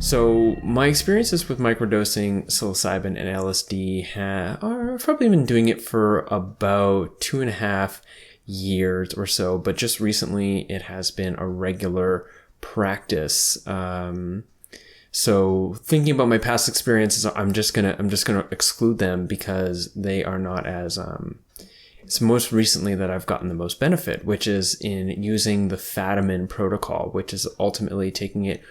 So my experiences with microdosing psilocybin and LSD I've probably been doing it for about 2.5 years or so, but just recently it has been a regular practice. So thinking about my past experiences, I'm just gonna exclude them because they are not as it's most recently that I've gotten the most benefit, which is in using the Fadiman protocol, which is ultimately taking it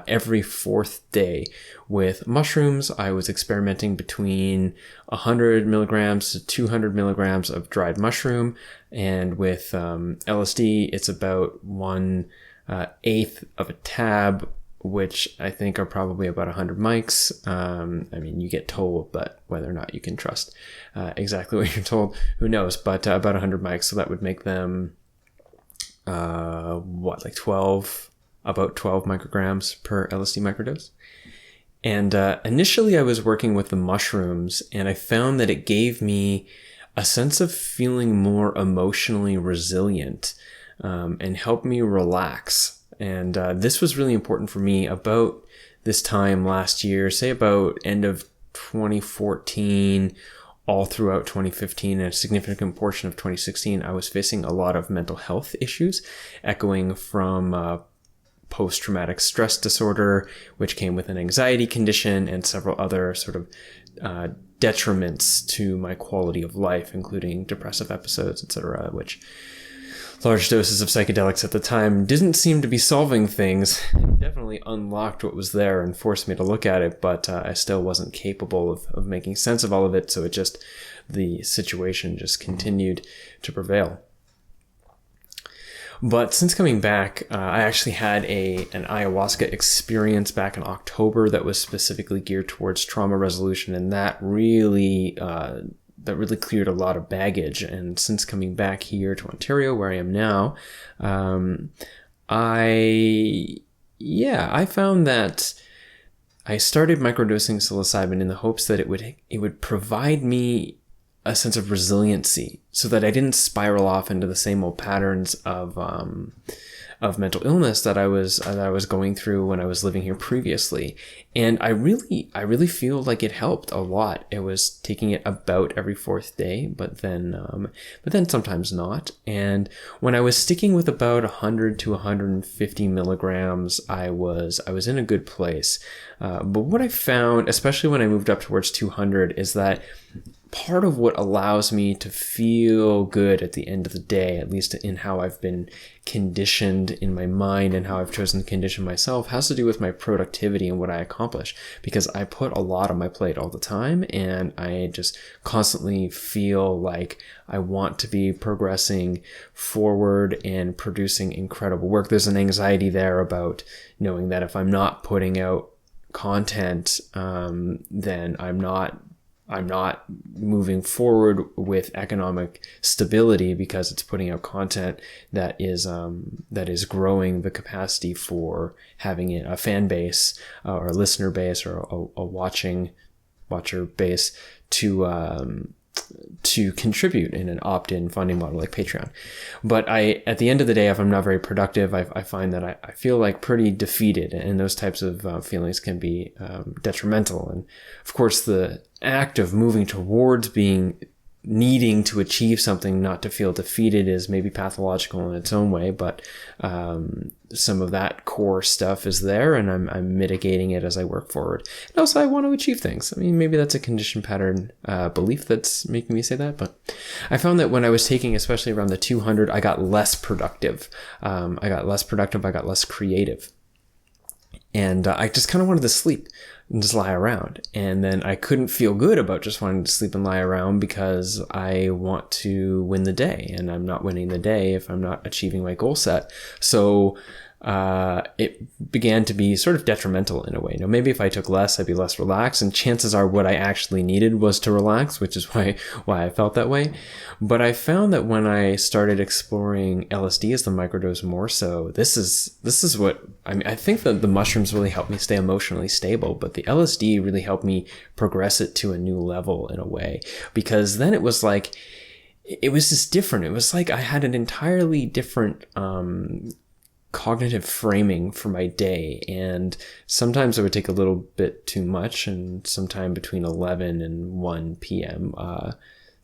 every fourth day with mushrooms. I was experimenting between 100 milligrams to 200 milligrams of dried mushroom, and with LSD, it's about 1/8 of a tab, which I think are probably about 100 mics. I mean, you get told, but whether or not you can trust exactly what you're told, who knows? But about 100 mics, so that would make them like 12. About 12 micrograms per LSD microdose. And initially I was working with the mushrooms, and I found that it gave me a sense of feeling more emotionally resilient and helped me relax. And this was really important for me about this time last year, say about end of 2014, all throughout 2015 and a significant portion of 2016. I was facing a lot of mental health issues, echoing from post-traumatic stress disorder, which came with an anxiety condition and several other sort of detriments to my quality of life, including depressive episodes, etc., which large doses of psychedelics at the time didn't seem to be solving things. It definitely unlocked what was there and forced me to look at it, but I still wasn't capable of making sense of all of it, so the situation just continued to prevail. But since coming back, I actually had an ayahuasca experience back in October that was specifically geared towards trauma resolution, and that really cleared a lot of baggage. And since coming back here to Ontario, where I am now, I found that I started microdosing psilocybin in the hopes that it would provide me a sense of resiliency, so that I didn't spiral off into the same old patterns of mental illness that I was going through when I was living here previously. And I really feel like it helped a lot. It was taking it about every fourth day, but then sometimes not. And when I was sticking with about 100 to 150 milligrams, I was in a good place. But what I found, especially when I moved up towards 200, is that part of what allows me to feel good at the end of the day, at least in how I've been conditioned in my mind and how I've chosen to condition myself, has to do with my productivity and what I accomplish, because I put a lot on my plate all the time, and I just constantly feel like I want to be progressing forward and producing incredible work. There's an anxiety there about knowing that if I'm not putting out content, then I'm not moving forward with economic stability, because it's putting out content that is growing the capacity for having a fan base or a listener base or a watcher base to contribute in an opt-in funding model like Patreon. But at the end of the day, if I'm not very productive, I find that I feel like pretty defeated, and those types of feelings can be detrimental. And of course, the act of moving towards needing to achieve something, not to feel defeated, is maybe pathological in its own way, but some of that core stuff is there, and I'm mitigating it as I work forward. And also, I want to achieve things. I mean, maybe that's a conditioned pattern belief that's making me say that, but I found that when I was taking, especially around the 200, I got less productive. I got less creative. And I just kind of wanted to sleep and just lie around. And then I couldn't feel good about just wanting to sleep and lie around, because I want to win the day, and I'm not winning the day if I'm not achieving my goal set. So it began to be sort of detrimental in a way. Now, maybe if I took less, I'd be less relaxed, and chances are what I actually needed was to relax, which is why I felt that way. But I found that when I started exploring LSD as the microdose more so, this is what I mean. I think that the mushrooms really helped me stay emotionally stable, but the LSD really helped me progress it to a new level in a way, because then it was like, it was just different. It was like I had an entirely different cognitive framing for my day. And sometimes it would take a little bit too much, and sometime between 11 and 1 p.m.,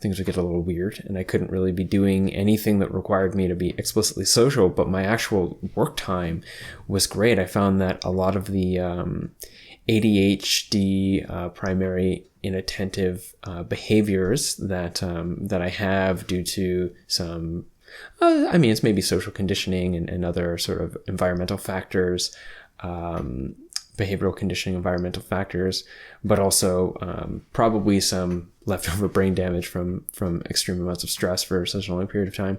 things would get a little weird, and I couldn't really be doing anything that required me to be explicitly social, but my actual work time was great. I found that a lot of the ADHD, primary inattentive behaviors that I have due to some, it's maybe social conditioning and other sort of environmental factors, behavioral conditioning, environmental factors, but also probably some leftover brain damage from extreme amounts of stress for such a long period of time.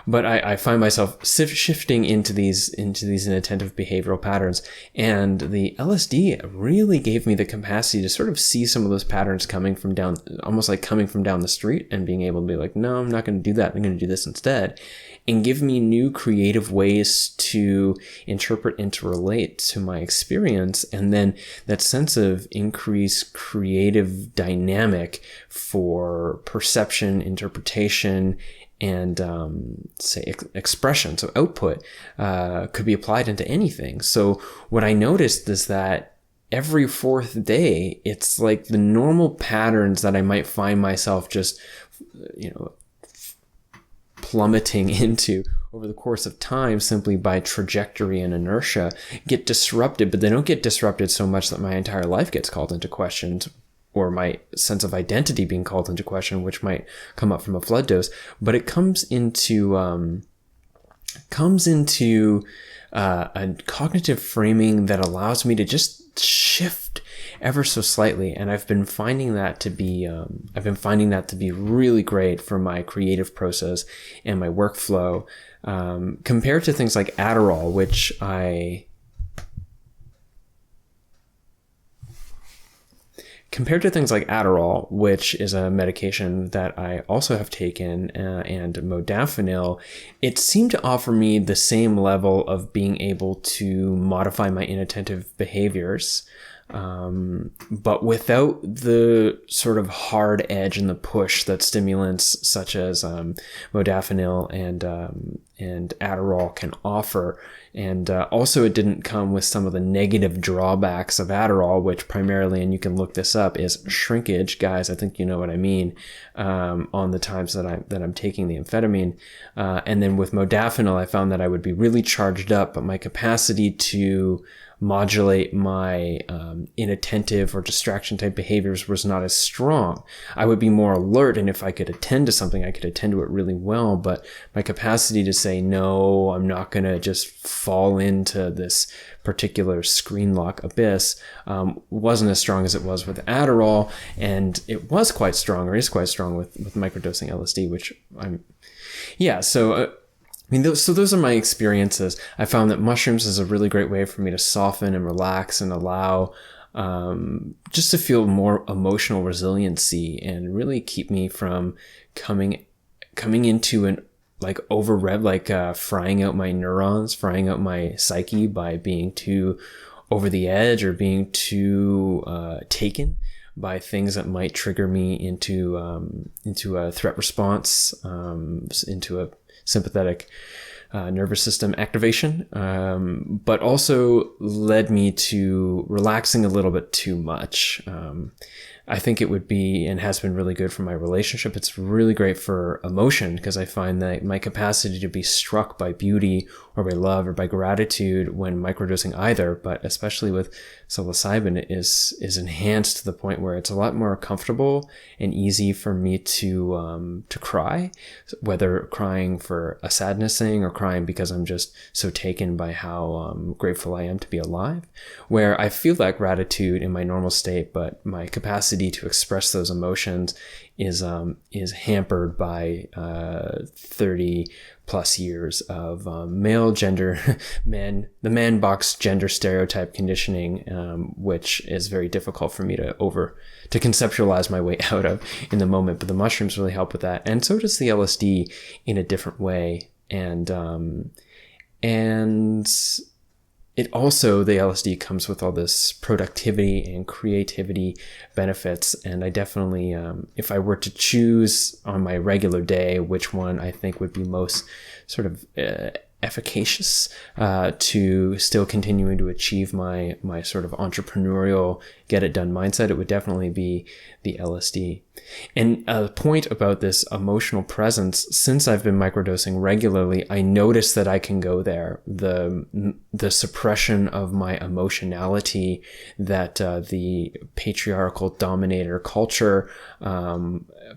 But I find myself shifting into these inattentive behavioral patterns, and the LSD really gave me the capacity to sort of see some of those patterns coming from down the street, and being able to be like, no, I'm not going to do that. I'm going to do this instead, and give me new creative ways to interpret and to relate to my experience. And then that sense of increased creative dynamic for perception, interpretation, and expression, so output, could be applied into anything. So what I noticed is that every fourth day, it's like the normal patterns that I might find myself just, plummeting into over the course of time simply by trajectory and inertia get disrupted, but they don't get disrupted so much that my entire life gets called into question, or my sense of identity being called into question, which might come up from a flood dose. But it comes into a cognitive framing that allows me to just shift ever so slightly. And I've been finding that to be really great for my creative process and my workflow, compared to things like Adderall, which is a medication that I also have taken, and Modafinil, it seemed to offer me the same level of being able to modify my inattentive behaviors, but without the sort of hard edge and the push that stimulants such as Modafinil and Adderall can offer. And also it didn't come with some of the negative drawbacks of Adderall, which primarily, and you can look this up, is shrinkage. Guys, I think you know what I mean, on the times that I'm taking the amphetamine. And then with Modafinil, I found that I would be really charged up, but my capacity to modulate my inattentive or distraction type behaviors was not as strong. I would be more alert, and if I could attend to something, I could attend to it really well, but my capacity to say, no, I'm not going to just fall into this particular screen lock abyss, wasn't as strong as it was with Adderall. And it was quite strong, or is quite strong with microdosing LSD, which those are my experiences. I found that mushrooms is a really great way for me to soften and relax and allow just to feel more emotional resiliency, and really keep me from coming into an over rev, frying out my neurons, frying out my psyche by being too over the edge, or being too taken by things that might trigger me into a threat response, into a sympathetic nervous system activation, but also led me to relaxing a little bit too much. I think it would be, and has been, really good for my relationship. It's really great for emotion, because I find that my capacity to be struck by beauty or by love or by gratitude when microdosing either, but especially with psilocybin, is enhanced to the point where it's a lot more comfortable and easy for me to cry, whether crying for a sadness thing or crying because I'm just so taken by how grateful I am to be alive, where I feel that gratitude in my normal state, but my capacity to express those emotions is hampered by 30 plus years of the man box gender stereotype conditioning, which is very difficult for me to conceptualize my way out of in the moment. But the mushrooms really help with that, and so does the LSD in a different way. And it also, the LSD comes with all this productivity and creativity benefits. And I definitely, if I were to choose on my regular day, which one I think would be most sort of efficacious to still continuing to achieve my sort of entrepreneurial get it done mindset, it would definitely be the LSD. And a point about this emotional presence, since I've been microdosing regularly, I notice that I can go there. The suppression of my emotionality that the patriarchal dominator culture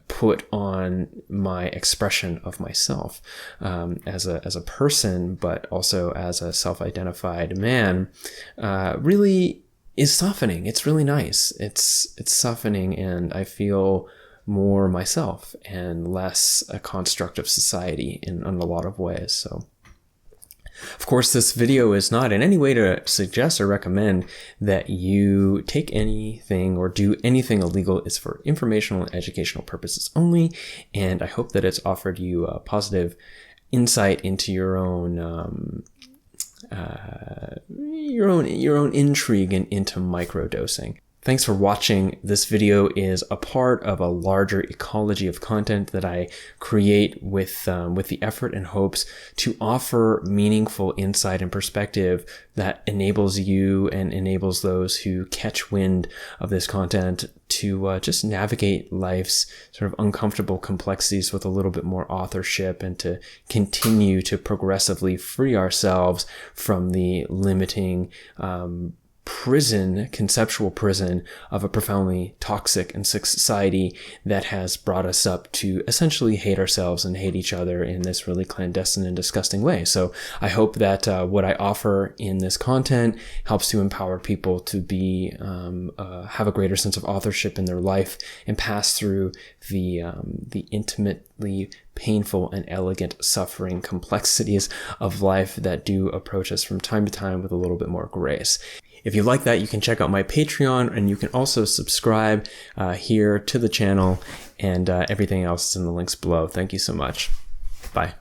put on my expression of myself as a person, but also as a self-identified man, really is softening. It's really nice. It's softening, and I feel more myself and less a construct of society in a lot of ways. So, of course, this video is not in any way to suggest or recommend that you take anything or do anything illegal. It's for informational and educational purposes only, and I hope that it's offered you a positive insight into your own intrigue into microdosing. Thanks for watching. This video is a part of a larger ecology of content that I create with the effort and hopes to offer meaningful insight and perspective that enables you and enables those who catch wind of this content to just navigate life's sort of uncomfortable complexities with a little bit more authorship, and to continue to free ourselves from the limiting conceptual prison of a profoundly toxic and sick society that has brought us up to essentially hate ourselves and hate each other in this really clandestine and disgusting way. So I hope that what I offer in this content helps to empower people to be have a greater sense of authorship in their life and pass through the intimately painful and elegant suffering complexities of life that do approach us from time to time with a little bit more grace. If you like that, you can check out my Patreon, and you can also subscribe here to the channel, and everything else is in the links below. Thank you so much. Bye.